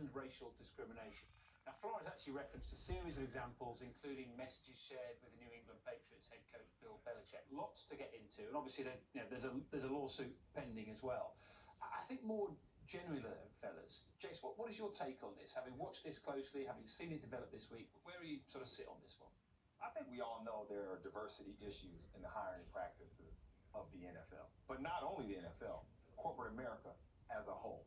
and racial discrimination. Now, Flores actually referenced a series of examples, including messages shared with the New England Patriots head coach Bill Belichick. Lots to get into, and obviously there's a lawsuit pending as well. I think more generally, fellas, Jace, what is your take on this? Having watched this closely, having seen it develop this week, where do you sort of sit on this one? I think we all know there are diversity issues in the hiring practices of the NFL, but not only the NFL, corporate America as a whole.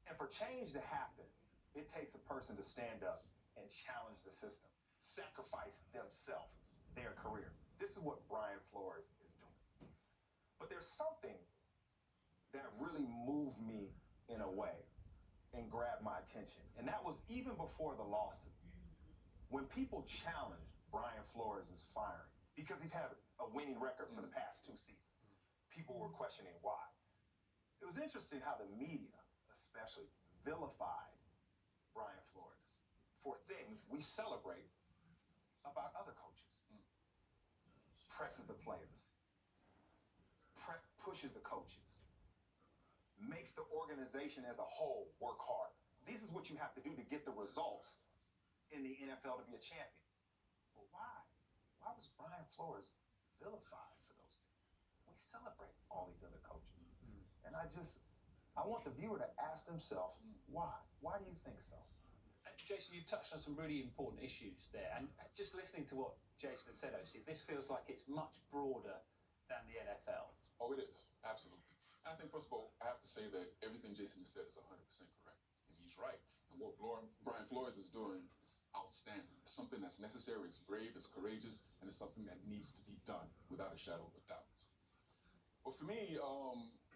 And for change to happen, it takes a person to stand up and challenge the system, sacrifice themselves, their career. This is what Brian Flores is doing. But there's something that really moved me in a way and grabbed my attention. And that was even before the lawsuit. When people challenged Brian Flores' firing, because he's had a winning record for the past 2 seasons, people were questioning why. It was interesting how the media, especially, vilified Brian Flores for things we celebrate about other coaches. Presses the players, pushes the coaches, makes the organization as a whole work hard. This is what you have to do to get the results in the NFL to be a champion. But why? Why was Brian Flores vilified for those things? We celebrate all these other coaches. And I want the viewer to ask themselves, why? Why do you think so? Jason, you've touched on some really important issues there. And just listening to what Jason has said, OC, this feels like it's much broader than the NFL. Oh, it is. Absolutely. And I think, first of all, I have to say that everything Jason has said is 100% correct. And he's right. And what Brian Flores is doing, outstanding. It's something that's necessary, it's brave, it's courageous, and it's something that needs to be done without a shadow of a doubt. But for me,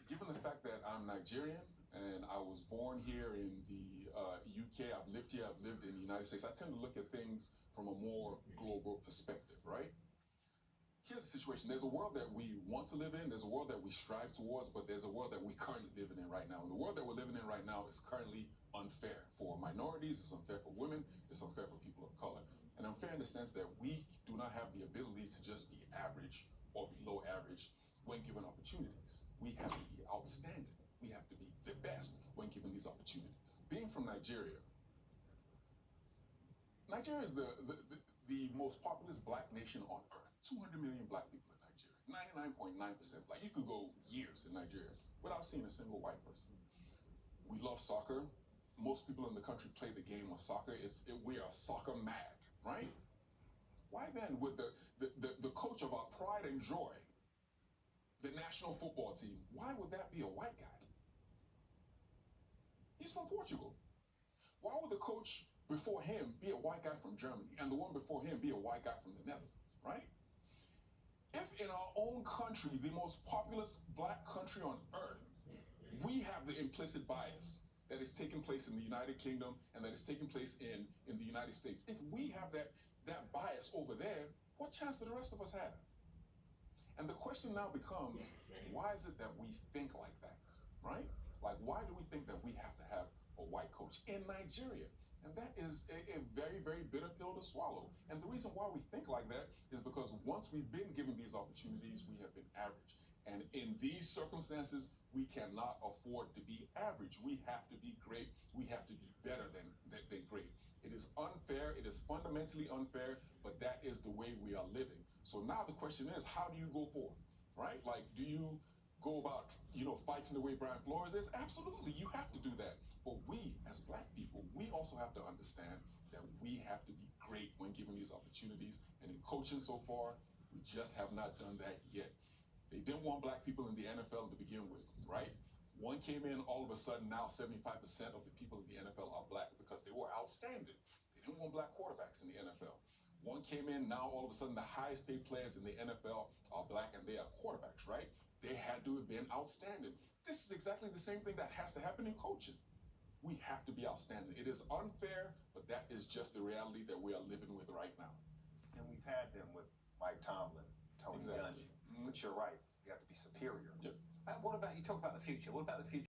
given the fact that I'm Nigerian and I was born here in the UK, I've lived here, I've lived in the United States, I tend to look at things from a more global perspective, right? Here's the situation. There's a world that we want to live in, there's a world that we strive towards, but there's a world that we're currently living in right now. And the world that we're living in right now is currently unfair for minorities, it's unfair for women, it's unfair for people of color. And unfair in the sense that we do not have the ability to just be average or below average when given opportunities. We have to be outstanding. We have to be the best when given these opportunities. Being from Nigeria, Nigeria is the most populous black nation on earth. 200 million black people in Nigeria. 99.9% black. You could go years in Nigeria without seeing a single white person. We love soccer. Most people in the country play the game of soccer. We are soccer mad, right? Why then would the coach of our pride and joy, the national football team, why would that be a white guy? He's from Portugal. Why would the coach before him be a white guy from Germany and the one before him be a white guy from the Netherlands, right? If in our own country, the most populous black country on earth, we have the implicit bias that is taking place in the United Kingdom and that is taking place in the United States. If we have that bias over there, what chance do the rest of us have? And the question now becomes, why is it that we think like that, right? Like, why do we think that we have to have a white coach in Nigeria? And that is a very, very bitter pill to swallow. And the reason why we think like that is because once we've been given these opportunities, we have been average. And in these circumstances, we cannot afford to be average. We have to be great. We have to be better than great. It is unfair. It is fundamentally unfair, but that is the way we are living. So now the question is, how do you go forth, right? Like, do you go about, fighting the way Brian Flores is? Absolutely, you have to do that. But we, as black people, we also have to understand that we have to be great when given these opportunities. And in coaching so far, we just have not done that yet. They didn't want black people in the NFL to begin with, right? One came in, all of a sudden now 75% of the people in the NFL are black because they were outstanding. They didn't want black quarterbacks in the NFL. One came in, now all of a sudden the highest paid players in the NFL are black and they are quarterbacks, right? They had to have been outstanding. This is exactly the same thing that has to happen in coaching. We have to be outstanding. It is unfair, but that is just the reality that we are living with right now. And we've had them with Mike Tomlin, Tony Dungy. But you're right, you have to be superior. Yep. What about, you talk about the future, what about the future